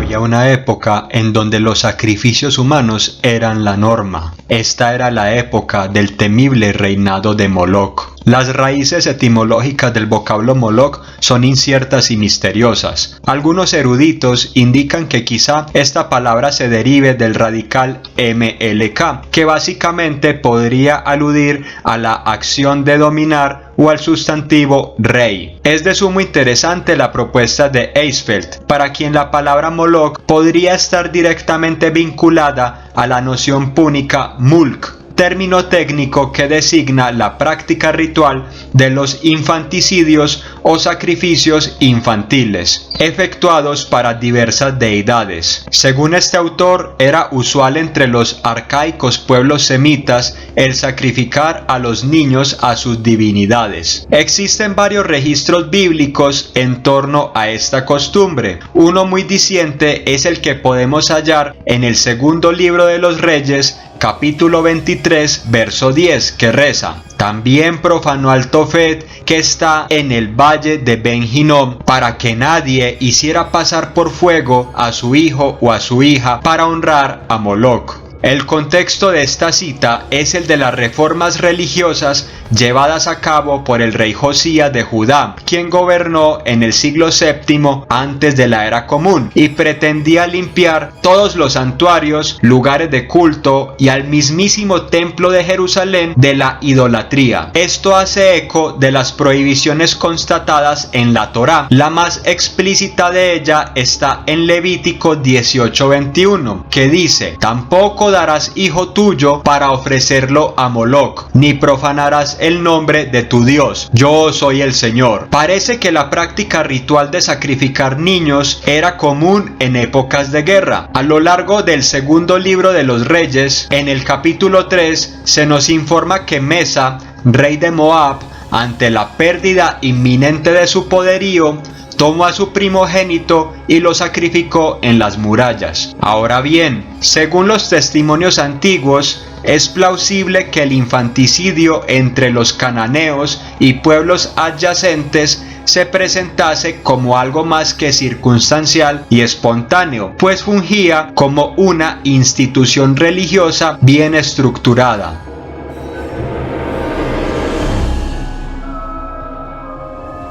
Había una época en donde los sacrificios humanos eran la norma. Esta era la época del temible reinado de Moloch. Las raíces etimológicas del vocablo Moloch son inciertas y misteriosas. Algunos eruditos indican que quizá esta palabra se derive del radical MLK, que básicamente podría aludir a la acción de dominar o al sustantivo rey. Es de sumo interesante la propuesta de Eisfeld, para quien la palabra Moloch podría estar directamente vinculada a la noción púnica mulk, término técnico que designa la práctica ritual de los infanticidios o sacrificios infantiles, efectuados para diversas deidades. Según este autor, era usual entre los arcaicos pueblos semitas el sacrificar a los niños a sus divinidades. Existen varios registros bíblicos en torno a esta costumbre. Uno muy diciente es el que podemos hallar en el segundo libro de los Reyes, capítulo 23, verso 10, que reza: también profanó al Tofet que está en el valle de Ben Hinnom, para que nadie hiciera pasar por fuego a su hijo o a su hija para honrar a Moloch. El contexto de esta cita es el de las reformas religiosas llevadas a cabo por el rey Josías de Judá, quien gobernó en el siglo VII antes de la era común y pretendía limpiar todos los santuarios, lugares de culto y al mismísimo templo de Jerusalén de la idolatría. Esto hace eco de las prohibiciones constatadas en la Torá. La más explícita de ella está en Levítico 18:21, que dice: tampoco darás hijo tuyo para ofrecerlo a Moloch, ni profanarás el nombre de tu Dios. Yo soy el Señor. Parece que la práctica ritual de sacrificar niños era común en épocas de guerra. A lo largo del segundo libro de los Reyes, en el capítulo 3, se nos informa que Mesa, rey de Moab, ante la pérdida inminente de su poderío, tomó a su primogénito y lo sacrificó en las murallas. Ahora bien, según los testimonios antiguos, es plausible que el infanticidio entre los cananeos y pueblos adyacentes se presentase como algo más que circunstancial y espontáneo, pues fungía como una institución religiosa bien estructurada.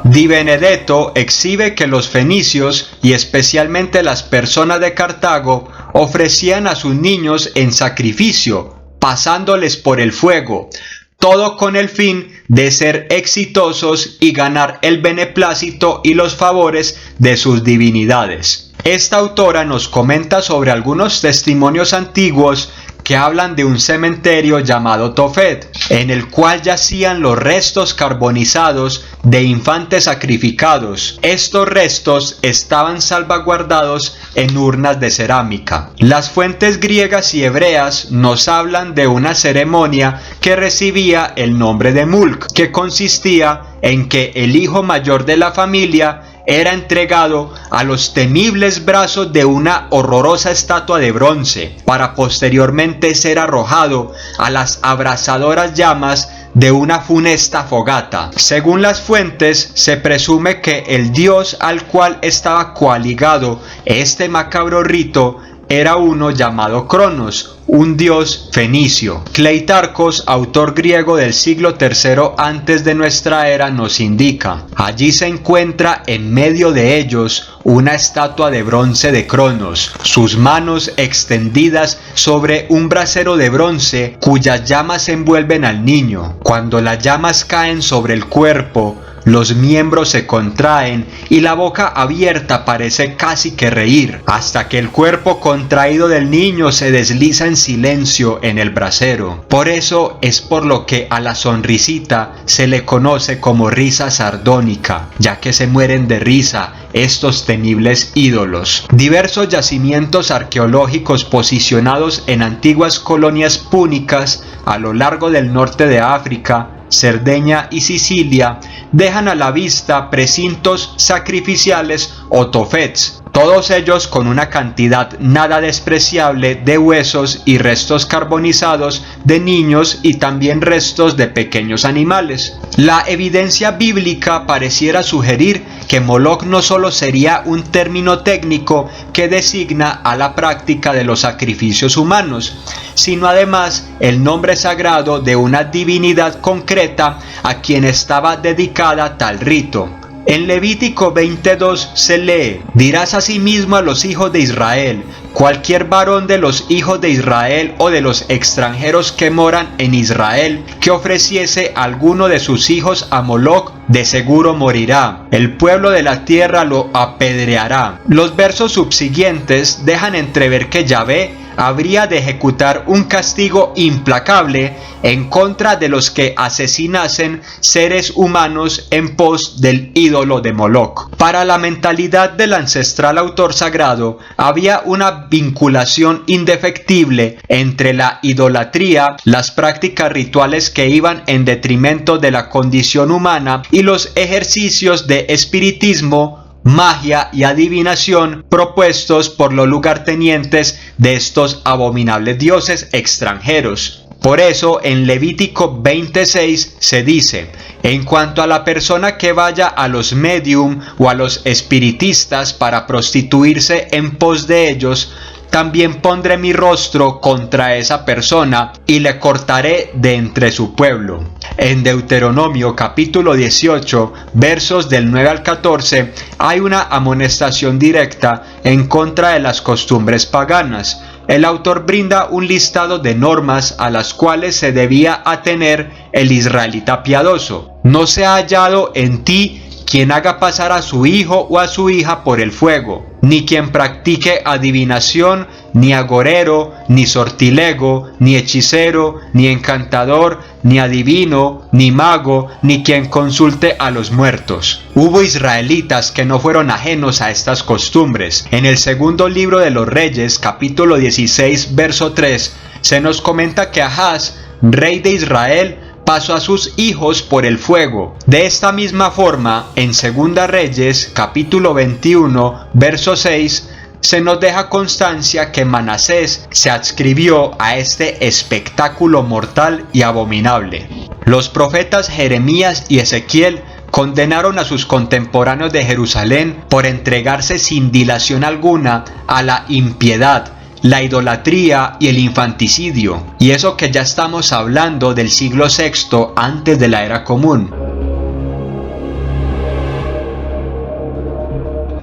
Di Benedetto exhibe que los fenicios, y especialmente las personas de Cartago, ofrecían a sus niños en sacrificio, pasándoles por el fuego, todo con el fin de ser exitosos y ganar el beneplácito y los favores de sus divinidades. Esta autora nos comenta sobre algunos testimonios antiguos que hablan de un cementerio llamado Tofet, en el cual yacían los restos carbonizados de infantes sacrificados. Estos restos estaban salvaguardados en urnas de cerámica. Las fuentes griegas y hebreas nos hablan de una ceremonia que recibía el nombre de Mulk, que consistía en que el hijo mayor de la familia era entregado a los temibles brazos de una horrorosa estatua de bronce, para posteriormente ser arrojado a las abrasadoras llamas de una funesta fogata. Según las fuentes, se presume que el dios al cual estaba coaligado este macabro rito era uno llamado Cronos, un dios fenicio. Cleitarcos, autor griego del siglo III antes de nuestra era, nos indica: allí se encuentra en medio de ellos una estatua de bronce de Cronos, sus manos extendidas sobre un brasero de bronce cuyas llamas envuelven al niño. Cuando las llamas caen sobre el cuerpo, los miembros se contraen y la boca abierta parece casi que reír, hasta que el cuerpo contraído del niño se desliza en silencio en el brasero. Por eso es por lo que a la sonrisita se le conoce como risa sardónica, ya que se mueren de risa estos temibles ídolos. Diversos yacimientos arqueológicos posicionados en antiguas colonias púnicas a lo largo del norte de África, Cerdeña y Sicilia dejan a la vista precintos sacrificiales o tofets, todos ellos con una cantidad nada despreciable de huesos y restos carbonizados de niños y también restos de pequeños animales. La evidencia bíblica pareciera sugerir que Moloch no solo sería un término técnico que designa a la práctica de los sacrificios humanos, sino además el nombre sagrado de una divinidad concreta a quien estaba dedicada tal rito. En Levítico 22 se lee: dirás asimismo a los hijos de Israel: cualquier varón de los hijos de Israel o de los extranjeros que moran en Israel que ofreciese alguno de sus hijos a Moloch, de seguro morirá. El pueblo de la tierra lo apedreará. Los versos subsiguientes dejan entrever que Yahvé habría de ejecutar un castigo implacable en contra de los que asesinasen seres humanos en pos del ídolo de Moloch. Para la mentalidad del ancestral autor sagrado, había una vinculación indefectible entre la idolatría, las prácticas rituales que iban en detrimento de la condición humana y los ejercicios de espiritismo, magia y adivinación propuestos por los lugartenientes de estos abominables dioses extranjeros. Por eso en Levítico 26 se dice: en cuanto a la persona que vaya a los medium o a los espiritistas para prostituirse en pos de ellos, también pondré mi rostro contra esa persona y le cortaré de entre su pueblo. En Deuteronomio capítulo 18, versos del 9 al 14, hay una amonestación directa en contra de las costumbres paganas. El autor brinda un listado de normas a las cuales se debía atener el israelita piadoso. No se ha hallado en ti quien haga pasar a su hijo o a su hija por el fuego, ni quien practique adivinación, ni agorero, ni sortilego, ni hechicero, ni encantador, ni adivino, ni mago, ni quien consulte a los muertos. Hubo israelitas que no fueron ajenos a estas costumbres. En el segundo libro de los Reyes, capítulo 16, verso 3, se nos comenta que Ahaz, rey de Israel, pasó a sus hijos por el fuego. De esta misma forma, en Segunda Reyes, capítulo 21, verso 6, se nos deja constancia que Manasés se adscribió a este espectáculo mortal y abominable. Los profetas Jeremías y Ezequiel condenaron a sus contemporáneos de Jerusalén por entregarse sin dilación alguna a la impiedad, la idolatría y el infanticidio, y eso que ya estamos hablando del siglo VI antes de la era común.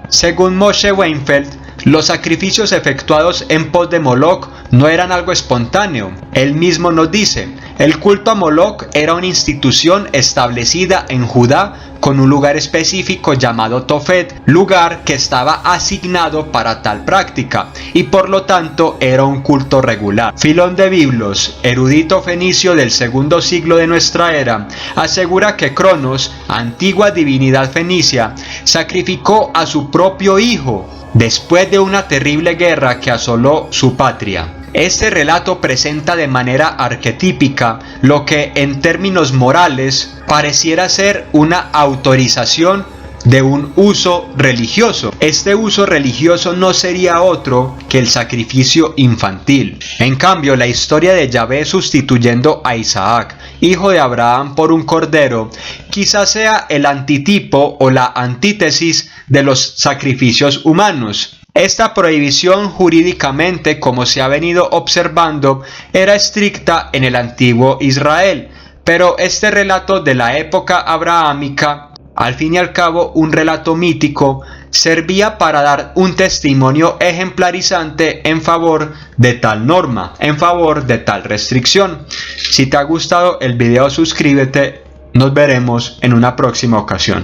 Según Moshe Weinfeld, los sacrificios efectuados en pos de Moloch no eran algo espontáneo. Él mismo nos dice: el culto a Moloch era una institución establecida en Judá con un lugar específico llamado Tofet, lugar que estaba asignado para tal práctica, y por lo tanto era un culto regular. Filón de Biblos, erudito fenicio del segundo siglo de nuestra era, asegura que Cronos, antigua divinidad fenicia, sacrificó a su propio hijo después de una terrible guerra que asoló su patria. Este relato presenta de manera arquetípica lo que en términos morales pareciera ser una autorización de un uso religioso. Este uso religioso no sería otro que el sacrificio infantil. En cambio, la historia de Yahvé sustituyendo a Isaac, hijo de Abraham, por un cordero, quizás sea el antitipo o la antítesis de los sacrificios humanos. Esta prohibición jurídicamente, como se ha venido observando, era estricta en el antiguo Israel, pero este relato de la época abrahámica, al fin y al cabo un relato mítico, servía para dar un testimonio ejemplarizante en favor de tal norma, en favor de tal restricción. Si te ha gustado el video, suscríbete. Nos veremos en una próxima ocasión.